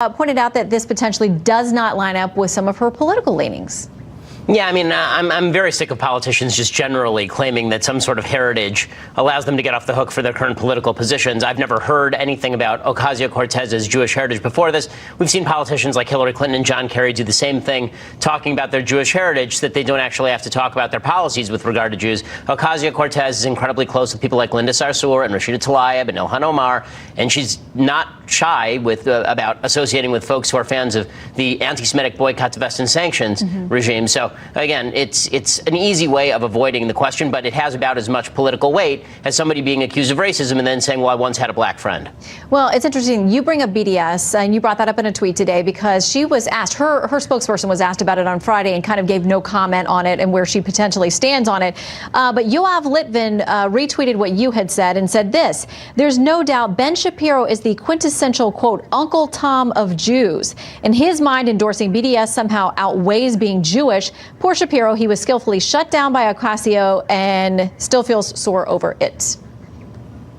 Pointed out that this potentially does not line up with some of her political leanings. Yeah, I mean, I'm very sick of politicians just generally claiming that some sort of heritage allows them to get off the hook for their current political positions. I've never heard anything about Ocasio-Cortez's Jewish heritage before this. We've seen politicians like Hillary Clinton and John Kerry do the same thing, talking about their Jewish heritage, that they don't actually have to talk about their policies with regard to Jews. Ocasio-Cortez is incredibly close with people like Linda Sarsour and Rashida Tlaib and Ilhan Omar, and she's not shy about associating with folks who are fans of the anti-Semitic boycott, divest, and sanctions regime. So again, it's an easy way of avoiding the question, but it has about as much political weight as somebody being accused of racism and then saying, well, I once had a black friend. Well, it's interesting. You bring up BDS, and you brought that up in a tweet today because she was asked, her spokesperson was asked about it on Friday and kind of gave no comment on it and where she potentially stands on it. But Yoav Litvin retweeted what you had said and said this: there's no doubt Ben Shapiro is the quintessential, quote, Uncle Tom of Jews. In his mind, endorsing BDS somehow outweighs being Jewish. Poor Shapiro, he was skillfully shut down by Ocasio and still feels sore over it.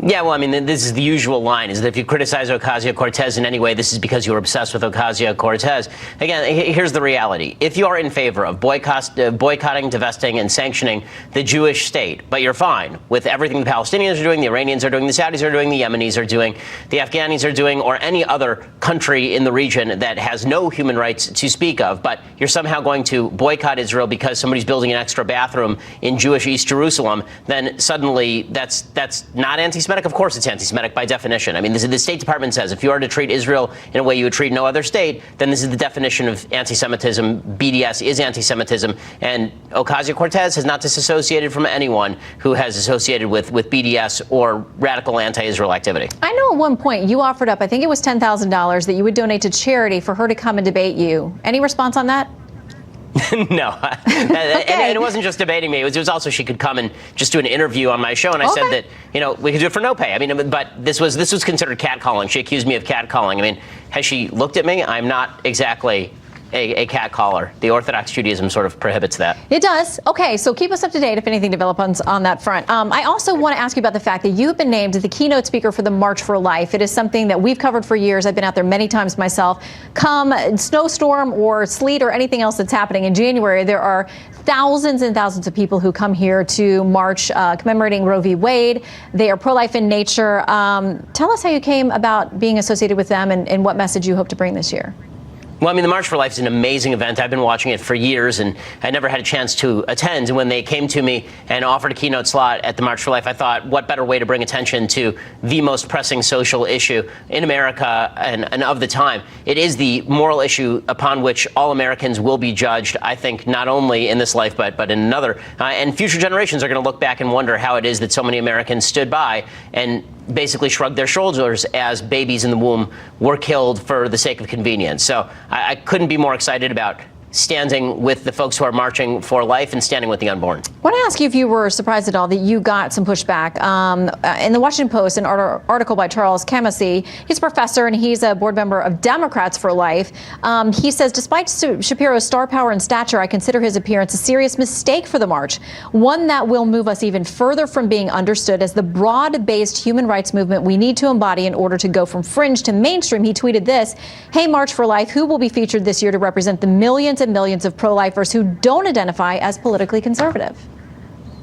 Yeah, well, I mean, this is the usual line, is that if you criticize Ocasio-Cortez in any way, this is because you were obsessed with Ocasio-Cortez. Again, here's the reality. If you are in favor of boycotting, divesting, and sanctioning the Jewish state, but you're fine with everything the Palestinians are doing, the Iranians are doing, the Saudis are doing, the Yemenis are doing, the Afghanis are doing, or any other country in the region that has no human rights to speak of, but you're somehow going to boycott Israel because somebody's building an extra bathroom in Jewish East Jerusalem, then suddenly that's not anti-Semitic. Of course it's anti-Semitic by definition. I mean, the State Department says if you are to treat Israel in a way you would treat no other state, then this is the definition of anti-Semitism. BDS is anti-Semitism. And Ocasio-Cortez has not disassociated from anyone who has associated with BDS or radical anti-Israel activity. I know at one point you offered up, I think it was $10,000 that you would donate to charity for her to come and debate you. Any response on that? No, okay. And it wasn't just debating me. It was also she could come and just do an interview on my show, and I said that we could do it for no pay. I mean, but this was considered catcalling. She accused me of catcalling. I mean, has she looked at me? I'm not exactly a catcaller. The Orthodox Judaism sort of prohibits that. It does. Okay, so keep us up to date if anything develops on that front. I also want to ask you about the fact that you've been named the keynote speaker for the March for Life. It is something that we've covered for years. I've been out there many times myself. Come snowstorm or sleet or anything else that's happening in January, there are thousands and thousands of people who come here to march commemorating Roe v. Wade. They are pro-life in nature. Tell us how you came about being associated with them and what message you hope to bring this year. Well, I mean, the March for Life is an amazing event. I've been watching it for years, and I never had a chance to attend. And when they came to me and offered a keynote slot at the March for Life, I thought, what better way to bring attention to the most pressing social issue in America and of the time. It is the moral issue upon which all Americans will be judged, I think, not only in this life, but in another. And future generations are going to look back and wonder how it is that so many Americans stood by and basically shrugged their shoulders as babies in the womb were killed for the sake of convenience. So I couldn't be more excited about standing with the folks who are marching for life and standing with the unborn. I want to ask you if you were surprised at all that you got some pushback. In the Washington Post, an article by Charles Kamasi, he's a professor and he's a board member of Democrats for Life. He says, despite Shapiro's star power and stature, I consider his appearance a serious mistake for the march, one that will move us even further from being understood as the broad-based human rights movement we need to embody in order to go from fringe to mainstream. He tweeted this: hey, March for Life, who will be featured this year to represent the millions and millions of pro-lifers who don't identify as politically conservative?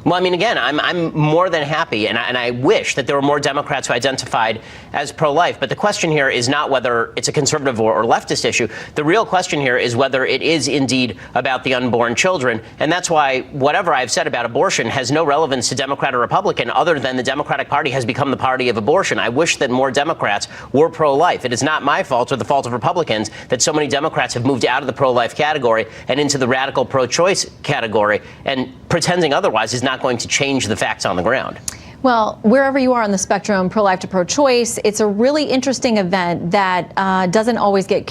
Well, I mean, again, I'm more than happy, and I wish that there were more Democrats who identified as pro-life. But the question here is not whether it's a conservative or leftist issue. The real question here is whether it is indeed about the unborn children. And that's why whatever I've said about abortion has no relevance to Democrat or Republican, other than the Democratic Party has become the party of abortion. I wish that more Democrats were pro-life. It is not my fault or the fault of Republicans that so many Democrats have moved out of the pro-life category and into the radical pro-choice category. And pretending otherwise is not going to change the facts on the ground. Well, wherever you are on the spectrum, pro-life to pro-choice, it's a really interesting event that doesn't always get